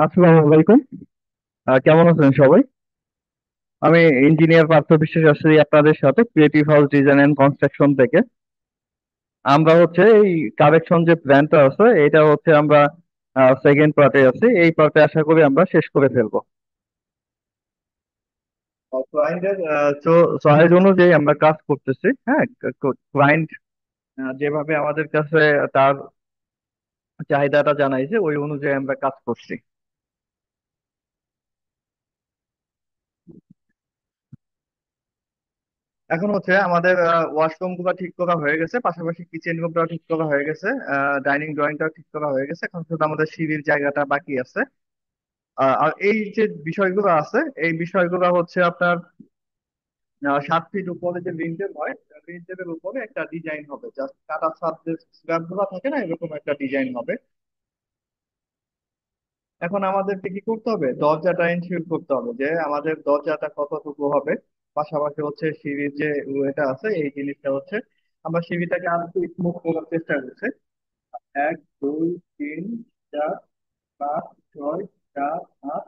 আসসালামু আলাইকুম। কেমন আছেন সবাই? আমি ইঞ্জিনিয়ার পার্থ বিশ্বাস আসছি আপনাদের সাথে creative house design and construction থেকে। আমরা হচ্ছে এই কারেকশন যে প্ল্যানটা আছে এটা হচ্ছে আমরা সেকেন্ড পার্টে আছি। এই পার্টে আশা করি আমরা শেষ করে ফেলবো। ক্লায়েন্টের চয়েস অনুযায়ী আমরা কাজ করতেছি। হ্যাঁ, ক্লায়েন্ট যেভাবে আমাদের কাছে তার চাহিদাটা জানাইছে ওই অনুযায়ী আমরা কাজ করছি। এখন হচ্ছে আমাদের ওয়াশরুম গুলো ঠিক করা হয়ে গেছে, পাশাপাশি কিচেন রুমটাও ঠিক করা হয়ে গেছে, ডাইনিং ড্রয়িংটাও ঠিক করা হয়ে গেছে। এখন শুধু আমাদের সিঁড়ির জায়গাটা বাকি আছে। আর এই যে বিষয়গুলো আছে এই বিষয়গুলো হচ্ছে আপনার 7 ফিট উপরে যে লিন্টেল হয়, লিন্টেলের উপরে একটা ডিজাইন হবে, জাস্ট কাটা ছাদ যে স্ল্যাব গুলো থাকে না, এরকম একটা ডিজাইন হবে। এখন আমাদেরকে কি করতে হবে, দরজাটা এনশিওর করতে হবে যে আমাদের দরজাটা কতটুকু হবে। পাশাপাশি হচ্ছে সিঁড়ির যে ওয়েটা আছে এই জিনিসটা হচ্ছে আমরা সিঁড়িটাকে আরো একটু স্মুথ করার চেষ্টা করছি। 1 2 3 4 5 6 7 8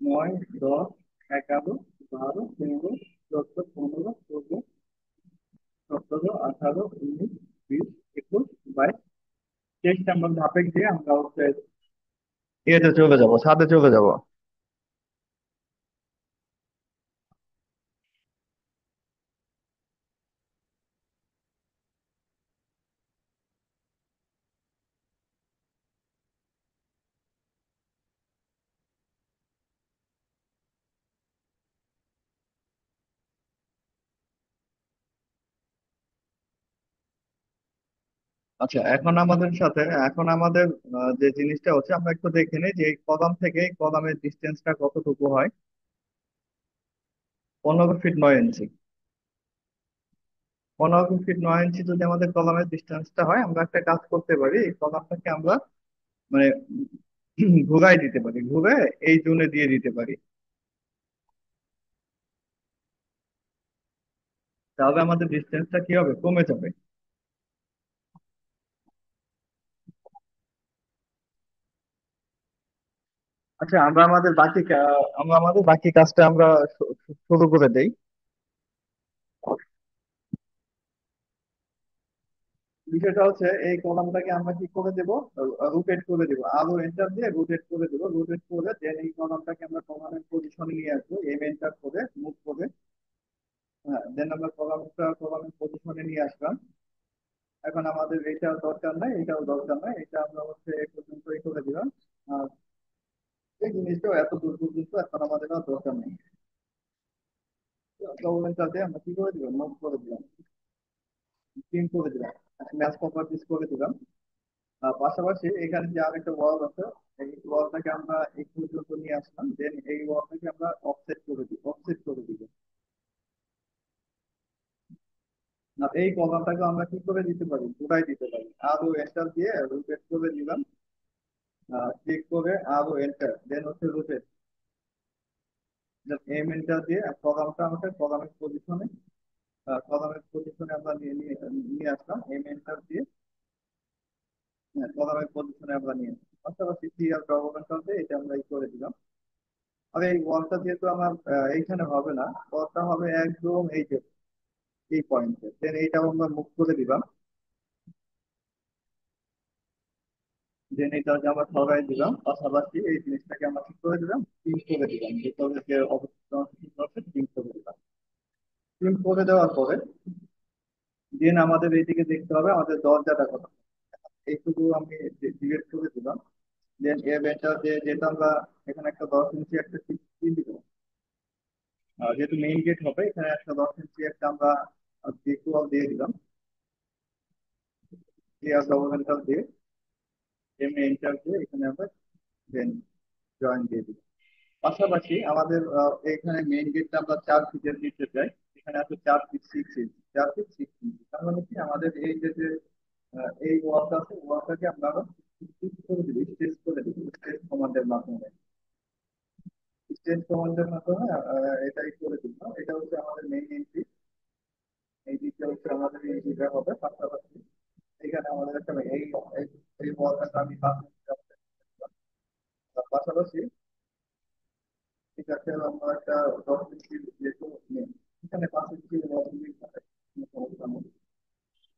9 10 11 12 13 14 15 16 17 18 19 20 21 22 23 নম্বর ধাপে গিয়ে আমরা হচ্ছে ইয়েতে চলে যাব, ছাদে চলে যাব। আচ্ছা, এখন আমাদের যে জিনিসটা হচ্ছে আমরা একটু দেখে নিই যে এই কদম থেকে এই কদমের ডিস্টেন্সটা কতটুকু হয়। 15 ফিট 9 ইঞ্চি। 15 ফিট 9 ইঞ্চি যদি আমাদের কদমের ডিস্টেন্সটা হয়, আমরা একটা কাজ করতে পারি, এই কদমটাকে আমরা মানে ঘুরাই দিতে পারি, ঘুরে এই জোনে দিয়ে দিতে পারি। তাহলে আমাদের ডিস্টেন্সটা কি হবে, কমে যাবে। আচ্ছা, আমরা আমাদের বাকি কাজটা আমরা শুরু করে দেই। বিষয়টা হচ্ছে এই কলামটাকে আমরা কি করে দেব, রোটেট করে দেব, আরো এন্টার দিয়ে রোটেট করে দেব, রোটেট করে দেন এই কলামটাকে আমরা কলামের পজিশনে নিয়ে আসবো, এম এন্টার করে মুভ করে। হ্যাঁ, দেন আমরা কলামের পজিশনে নিয়ে আসলাম। এখন আমাদের এটাও দরকার নাই, এটাও দরকার নাই, এটা আমরা হচ্ছে এ পর্যন্তই করে দিলাম। আর এই জিনিসটাও এত দূর পর্যন্ত এখন আমাদের আর দরকার নেই। কলামটাতে আমরা কি করে দিলাম, মুভ করে দিলাম, প্রিন্ট করে দিলাম, ম্যাচ প্রপার্টিস করে দিলাম। পাশাপাশি এখানে যে আরেকটা ওয়াল আছে, এই ওয়ালটাকে আমরা এই পর্যন্ত নিয়ে আসলাম, দেন এই ওয়ালটাকে আমরা অফসেট করে দিব। আর এই কলামটাকে আমরা কি করে দিতে পারি, ঘুরাই দিতে পারি, আরো এন্টার দিয়ে রোটেট করে দিলাম। ক্লিক করে আরো এন্টার, দেন হচ্ছে রোটেট, এম এন্টার দিয়ে কলামটা আমাকে কলামের পজিশনে আমরা নিয়ে নিয়ে আসলাম, এম এন্টার দিয়ে। হ্যাঁ, কলামের পজিশনে আমরা নিয়ে আসলাম, পাশাপাশি ক্লিয়ার ডকুমেন্ট দিয়ে এটা আমরা করে দিলাম। আর এই ওয়ালটা যেহেতু আমার এইখানে হবে না, ওয়ালটা হবে একদম এই যে এই পয়েন্টে, দেন এইটাও আমরা মুভ করে দিলাম। দেন এটা যে আমরা সরাই দিলাম, পাশাপাশি এই জিনিসটাকে আমরা ঠিক করে দিলাম, পিন করে দিলাম, ভিতরে যে অবস্থিত আছে পিন করে দিলাম। পিন করে দেওয়ার পরে দেন আমাদের এইদিকে দেখতে হবে আমাদের দরজাটা কত। এইটুকু আমি ডিলেট করে দিলাম। দেন এর এটা যে যেটা আমরা এখানে একটা 10 ইঞ্চি একটা পিন দিব। যেহেতু মেইন গেট হবে, এখানে একটা 10 ইঞ্চি একটা আমরা দেকুয়াল দিয়ে দিলাম, ক্লিয়ার ডকুমেন্টাল দিয়ে এমনি এন্টার দিয়ে এখানে আমরা দেন জয়েন দিয়ে দিই। পাশাপাশি আমাদের এখানে মেইন গেটটা আমরা 4 ফিটের দিতে চাই। এখানে আছে 4 ফিট 6 ইঞ্চি, 4 ফিট 6 ইঞ্চি, তার মানে কি আমাদের এই যে যে এই ওয়ালটা আছে ওয়ালটাকে আমরা আরো ফিক্স করে দিব, স্ট্রেচ করে দিব স্ট্রেচ কমান্ডের মাধ্যমে। স্ট্রেচ কমান্ডের মাধ্যমে এটাই করে দিব। এটা হচ্ছে আমাদের মেইন এন্ট্রি, এই দিকটা হচ্ছে আমাদের এন্ট্রিটা হবে। পাশাপাশি এখানে আমাদের একটা এই এই ওয়ালটাকে আমি পাশাপাশি এটাকে আমরা একটা 10 ইঞ্চি যেহেতু নেই, এখানে 5 ইঞ্চি 10 ইঞ্চি থাকে, কোনো সমস্যা নেই।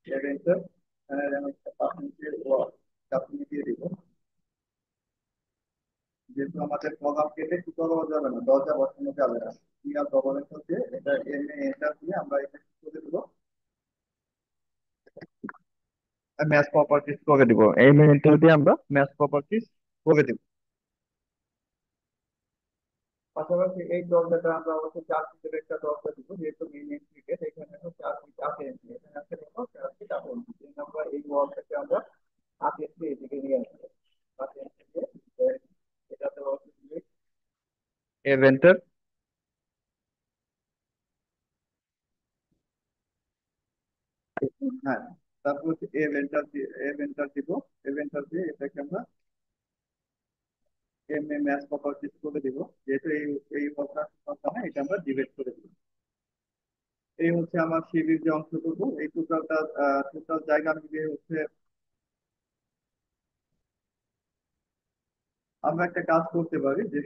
এর এখানে আমি একটা 5 ইঞ্চির ওয়াল গাঁথনি দিয়ে দিব। যেহেতু আমাদের কলাম কেটে কি করা যাবে না, দরজা বসানো যাবে না, ইয়ার ডবলের সাথে এটা এমনি এটা দিয়ে আমরা এটা কি করে দিব, ম্যাচ প্রপার্টিস করে দিব। এই মেনটা দিয়ে আমরা ম্যাচ প্রপার্টিস করে দিব। পাশাপাশি এই দরজাটা আমরা অবশ্যই 4 ফিটের একটা দরজা দিব, যেহেতু মেইন এন্ট্রি গেট এখানে তো 4 ফিট 8 ইঞ্চি, এখানে আছে দেখো 4 ফিট 8 ইঞ্চি, আমরা এই ওয়ালটাকে আমরা 8 ইঞ্চি এদিকে নিয়ে আসবো। 8 ইঞ্চি দিয়ে এটাতে অবশ্যই এভেন্টার, হ্যাঁ, তারপর হচ্ছে এভেন্টার দিব। এভেন্টার দিয়ে এটাকে আমরা এম এম ম্যাচ প্রপার্টিস করে দিব। যেহেতু এই কথা না, এটা আমরা ডিবেট করে দিব। এই হচ্ছে আমার সিঁড়ির যে অংশটুকু, এই টোটাল জায়গা মিলিয়ে হচ্ছে আমরা একটা কাজ করতে পারি যে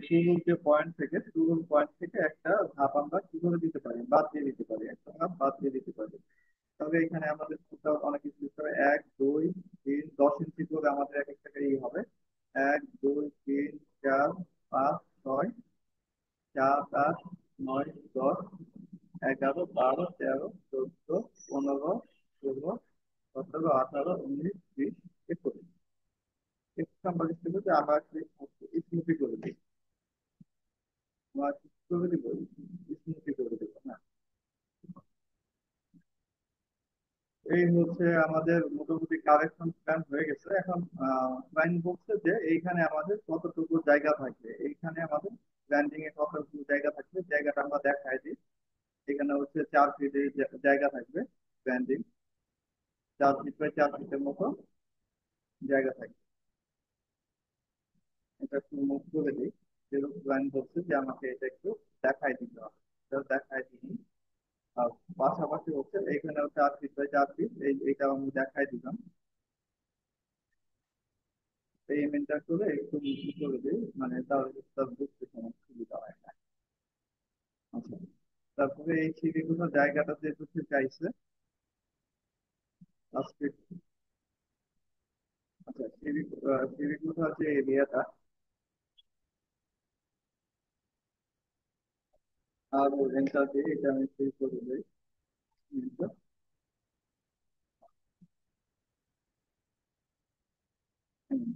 শুরুর পয়েন্ট থেকে একটা ধাপ আমরা কি করে দিতে পারি, বাদ দিয়ে দিতে পারি, একটা ধাপ বাদ দিয়ে দিতে পারি। তবে এখানে আমাদের টোটাল অনেক কিছু দিতে হবে, 1 2 3 10 ইঞ্চি করে আমাদের এক একটা হবে। 1 2 3 4 5 6 7 8 9 10 11 12 13 14 15 16 17 18 19 20 21। একটু আমরা চেষ্টা করি যে আমরা স্মুথি করে দিই, আমরা করে দিব, স্মুথি করে দিব না। এই হচ্ছে আমাদের মোটামুটি কারেকশন প্ল্যান হয়ে গেছে। এখন ক্লায়েন্ট বলছে যে এইখানে আমাদের কতটুকু জায়গা থাকবে, এইখানে আমাদের ল্যান্ডিং এ কতটুকু জায়গা থাকবে, জায়গাটা আমরা দেখাই দিই। এখানে হচ্ছে 4 ফিট জায়গা থাকবে, ল্যান্ডিং 4 ফিট বাই 4 ফিটের মতো জায়গা থাকবে। এটা একটু মুভ করে দিই, যেহেতু ক্লায়েন্ট বলছে যে আমাকে এটা একটু দেখাই দিতে হবে, এটা দেখাই দিই। আর পাশাপাশি হচ্ছে এখানে 4 ফিট বাই 4 ফিট, এইটা আমি দেখাই দিলাম। এই মেনটেন করে একটু নিচু করে দিই, মানে তাহলে তার বুঝতে সমস্যা সুবিধা হয় না। আচ্ছা, তারপরে এই সিঁড়িগুলো জায়গাটা যে হচ্ছে চাইছে 5 ফিট। আচ্ছা, সিঁড়িগুলো আছে এরিয়াটা আর এন্টার দিয়ে এটা আমি শুরু করে দিই। হুম,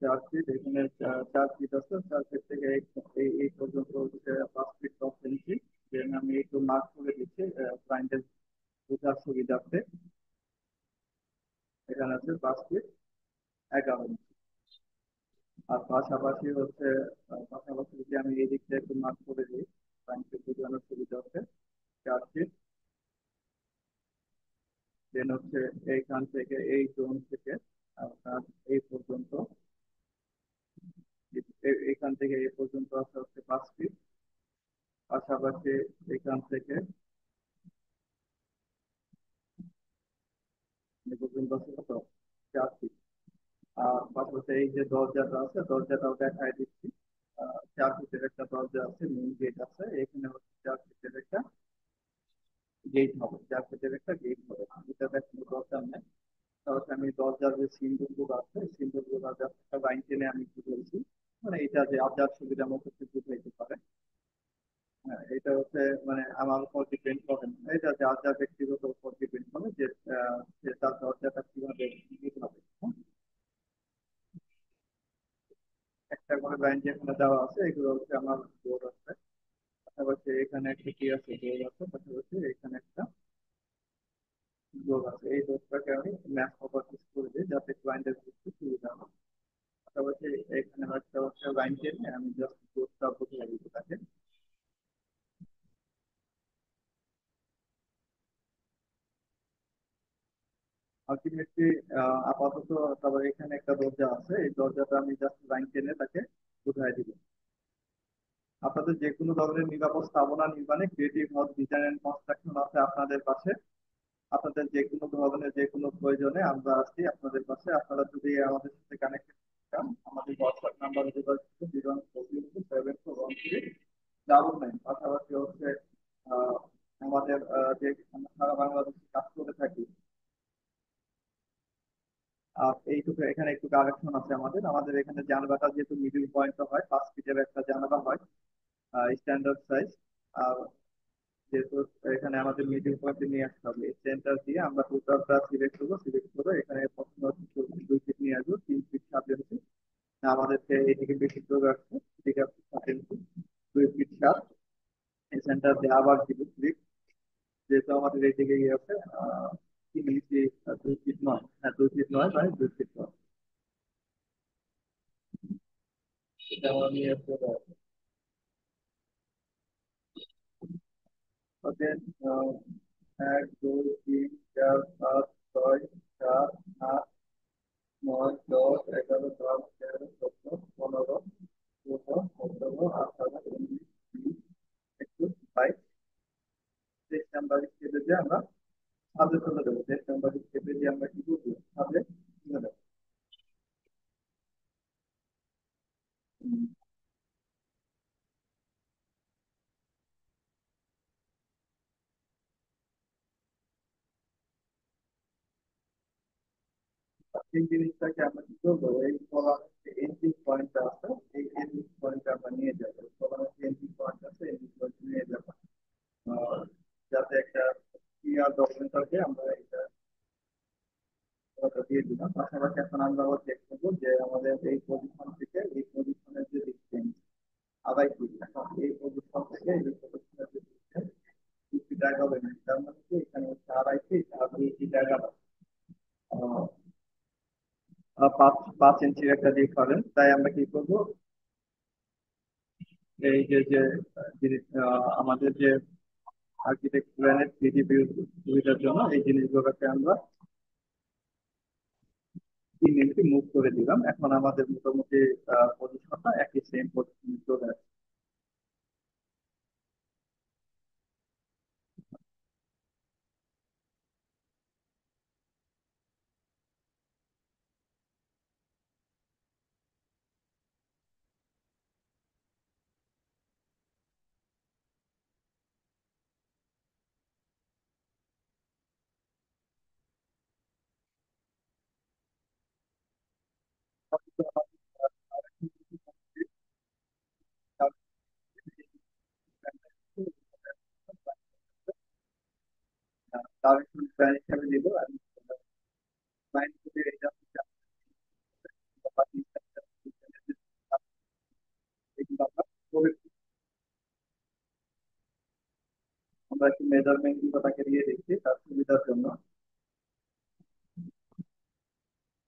4 ফিট, এখানে 4 ফিট আছে, 4 ফিট থেকে এই পর্যন্ত হচ্ছে 5 ফিট 10 ইঞ্চি। দেন আমি একটু মার্ক করে দিচ্ছি ক্লায়েন্টের বোঝার সুবিধার্থে। এখানে আছে 5 ফিট 11 ইঞ্চি। আর পাশাপাশি হচ্ছে পাশাপাশি যদি আমি এই দিকটা একটু মার্ক করে দিই, ক্লায়েন্টকে বোঝানোর সুবিধা হচ্ছে 4 ফিট। দেন হচ্ছে এইখান থেকে এই জোন থেকে আপনার এই পর্যন্ত, এখান থেকে এই পর্যন্ত আসা হচ্ছে 5 ফিট। পাশাপাশি এখান থেকে এই পর্যন্ত আছে কত, 4 ফিট। আর পাশাপাশি এই যে দরজাটা আছে, দরজাটাও দেখাই দিচ্ছি। 4 ফিটের একটা দরজা আছে, মেইন গেট আছে, এখানে হচ্ছে 4 ফিটের একটা গেট হবে, 4 ফিটের একটা গেট হবে। এটা দেখুন দরজা নেই, তাহলে আমি দরজার যে সিম্বল গুলো আছে, সিম্বল গুলো একটা লাইন টেনে আমি কি বলছি, মানে এটা যে আপনার সুবিধা মতো একটু বুঝাইতে পারে। হ্যাঁ, এটা হচ্ছে মানে আমার উপর ডিপেন্ড করে না, এটা যার যার ব্যক্তিগত উপর ডিপেন্ড করে যে সে তার দরজাটা কিভাবে নিতে হবে। হ্যাঁ? একটা করে লাইন যেখানে দেওয়া আছে এগুলো হচ্ছে আমার ডোর আছে, পাশাপাশি এখানে একটা কি আছে, ডোর আছে, পাশাপাশি এখানে একটা ডোর আছে। এই ডোরটাকে আমি ম্যাচ প্রপার্টিস করে দিই যাতে ক্লায়েন্টের বুঝতে সুবিধা হয়। পাশাপাশি এখানে একটা হচ্ছে লাইন টেনে আমি জাস্ট ডোরটা বুঝিয়ে দিতে তাকে। আলটিমেটলি আপাতত তারপর এখানে একটা দরজা আছে, এই দরজাটা আমি জাস্ট লাইন টেনে তাকে বুঝাই দিব। আপনাদের যে কোনো ধরনের নিরাপদ স্থাপনা নির্মাণে creative house design and construction আছে আপনাদের পাশে। আপনাদের যে কোনো ধরনের যে কোনো প্রয়োজনে আমরা আছি আপনাদের পাশে। আপনারা যদি আমাদের সাথে কানেক্টেড চান, আমাদের হোয়াটসঅ্যাপ নাম্বার যোগাযোগ 014474139। পাশাপাশি হচ্ছে আহ, আমাদের যে আমরা সারা বাংলাদেশে কাজ করে থাকি। আর এইটুকু এখানে একটু কারেকশন আছে আমাদের আমাদের এখানে জানালাটা যেহেতু মিডিল পয়েন্ট হয়, 5 ফিটের একটা জানালা হয়, স্ট্যান্ডার্ড সাইজ। আর যেহেতু এখানে আমাদের মিডিল পয়েন্টে নিয়ে আসতে হবে, সেন্টার দিয়ে আমরা টোটালটা সিলেক্ট করবো। সিলেক্ট করে এখানে প্রথমে হচ্ছে 2 ফিট নিয়ে আসবো, 3 ফিট 7 ইঞ্চি। আমাদেরকে এদিকে বেশি করে আসছে, এদিকে আসছে 7 ইঞ্চি, 2 ফিট 7। এই সেন্টার দিয়ে আবার দিব ক্লিক। যেহেতু আমাদের এইদিকে ইয়ে আছে 3 ইঞ্চি, 2 ফিট 9, হ্যাঁ 2 ফিট 9 বাই 2 ফিট 9। এটা আমরা নিয়ে আসতে পারবো। ওকে। 1 2 3 4 5 6 7 8 9 10 11 12 13 14 15 16 17 18 19 20 21 22 23 24 25 26 নাম্বার স্টেপে যে আমরা সাবজেক্ট তুলে দেবো। 26 নাম্বার স্টেপে যে আমরা কি করবো, সাবজেক্ট তুলে দেবো। তিন জিনিসটাকে আমরা কি করবো, এই কলার এন্ট্রি পয়েন্ট আছে, এই এন্ট্রি পয়েন্ট আমরা নিয়ে যাবো। কলার এন্ট্রি পয়েন্ট আছে, এন্ট্রি পয়েন্ট নিয়ে যাবো। আর যাতে একটা ক্লিয়ার ডকুমেন্ট থাকে, আমরা এটা ওটা দিয়ে দিলাম। পাশাপাশি এখন আমরা আবার চেক করবো যে আমাদের এই পজিশন থেকে এই পজিশনের যে ডিস্টেন্স আড়াই ফিট। এখন এই পজিশন থেকে এই পজিশনের যে ডিস্টেন্স 2 ফিট হবে না, তার মানে কি এখানে হচ্ছে 2.5 ফিট আর 2 ফিট আগাবে। 5 5 ইঞ্চির একটা ডিফারেন্স। তাই আমরা কি করবো, এই যে যে জিনিস আমাদের যে আর্কিটেক্ট প্ল্যানের 3D ভিউ সুবিধার জন্য এই জিনিসগুলোকে আমরা 3 ইঞ্চি মুভ করে দিলাম। এখন আমাদের মোটামুটি পজিশনটা একই সেম পজিশন চলে আসছে। তার একটু প্ল্যান হিসাবে দিব। আমি ক্লায়েন্ট থেকে এটা এগুলো আমরা করে আমরা একটু মেজারমেন্ট গুলো তাকে দিয়ে দিচ্ছি তার সুবিধার জন্য,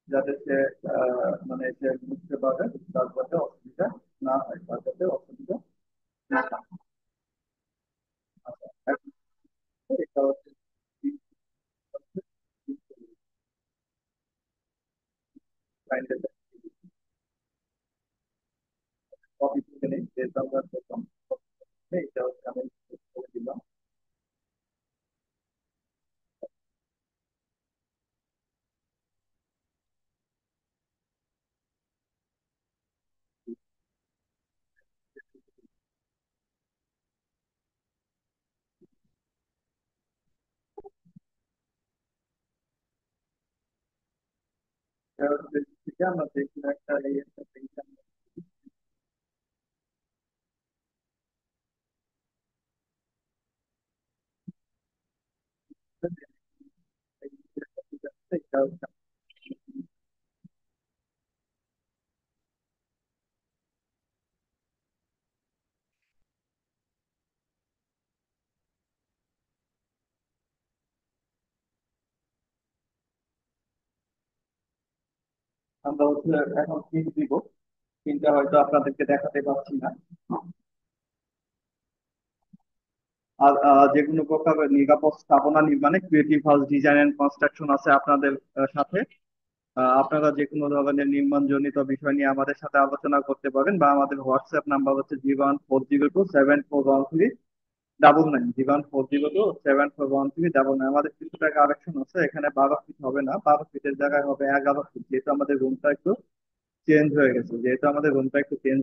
যাতে সে মানে সে বুঝতে পারে, তার যাতে অসুবিধা না হয়, তার যাতে অসুবিধা না হয়। আচ্ছা, এখন এটা হচ্ছে ক্লায়েন্টের কপি থেকে নেই, যে আমরা প্রথম এটা হচ্ছে আমি করে দিলাম। এটা হচ্ছে থেকে আমরা যে কোনো একটা এই একটা এটা হচ্ছে আমরা হচ্ছে এখন প্রিন্ট দিব। প্রিন্টটা হয়তো আপনাদেরকে দেখাতে পারছি না। আর যে কোনো প্রকার নিরাপদ স্থাপনা নির্মাণে creative house design and construction আছে আপনাদের সাথে। আপনারা যে কোনো ধরনের নির্মাণজনিত বিষয় নিয়ে আমাদের সাথে আলোচনা করতে পারেন, বা আমাদের হোয়াটসঅ্যাপ নাম্বার হচ্ছে 014027413 জীবন 4 দিব তো 741 থেকে ডাবল 9 আমাদের কিছুটা কারেকশন আছে, এখানে 12 ফিট হবে না, 12 ফিটের জায়গায় হবে 11 ফিট, যেহেতু আমাদের রুমটা একটু চেঞ্জ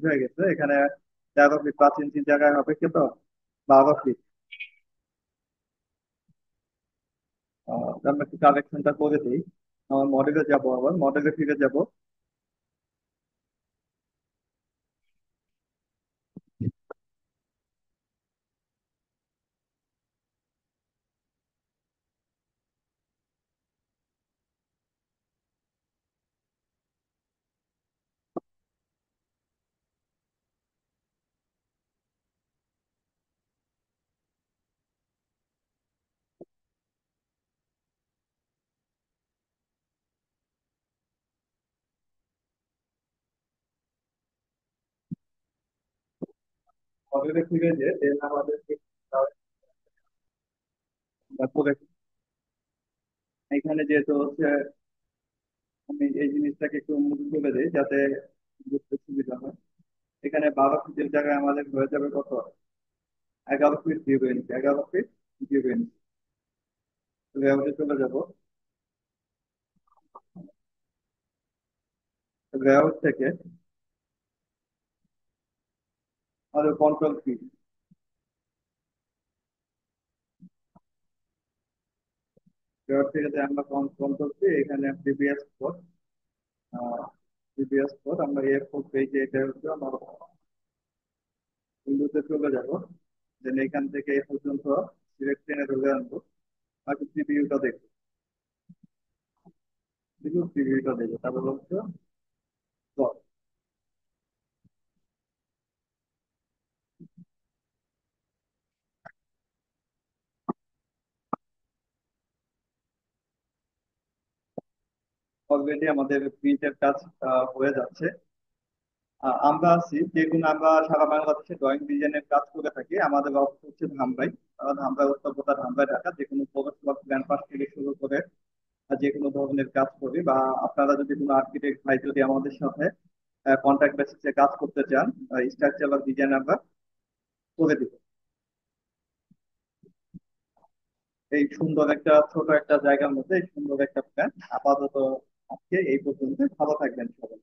হয়ে গেছে এখানে 13 ফিট 5 ইঞ্চির জায়গায় হবে কত, 12 ফিট। আমরা একটু কারেকশনটা করে দিই। আমার মডেলে যাব, আবার মডেলে ফিরে যাব। মডেলে ফিরে যে দেন আমাদেরকে তারপরে এখানে যেহেতু হচ্ছে, আমি এই জিনিসটাকে একটু মুভ করে দিই যাতে বুঝতে সুবিধা হয়। এখানে 12 ফিটের জায়গায় আমাদের হয়ে যাবে কত, 11 ফিট 0 ইঞ্চি, 11 ফিট 0 ইঞ্চি। লেআউটে চলে যাব, লেআউট থেকে আমাদের কন্ট্রোল কি, লেআউট থেকে যে আমরা কন্ট্রোল কি, এখানে প্রিভিয়াস কোড আমরা এ4 পেজে, এটা হচ্ছে আমার উইন্ডোতে চলে যাব। দেন এখান থেকে এ পর্যন্ত সিলেক্ট টেনে ধরে আনবো, আর প্রিভিউটা দেখবো, প্রিভিউটা দেখবো, তারপর হচ্ছে অলরেডি আমাদের প্রিন্টের কাজ হয়ে যাচ্ছে। আমরা সারা বাংলাদেশে ড্রয়িং ডিজাইনের কাজ করে থাকি। আমাদের অফিস হচ্ছে ধামরাই, ধামরাই উত্তরপাড়া, ধামরাই ঢাকা। যে কোনো পৌরসভা প্ল্যান পাস থেকে শুরু করে যে কোনো ধরনের কাজ করি, বা আপনারা যদি কোনো আর্কিটেক্ট ভাই যদি আমাদের সাথে কন্ট্রাক্ট বেসিসে কাজ করতে চান, স্ট্রাকচারাল ডিজাইন আমরা করে দিব। এই সুন্দর একটা ছোট একটা জায়গার মধ্যে এই সুন্দর একটা প্ল্যান আপাতত আজকে এই পর্যন্ত। ভালো থাকবেন সবাই।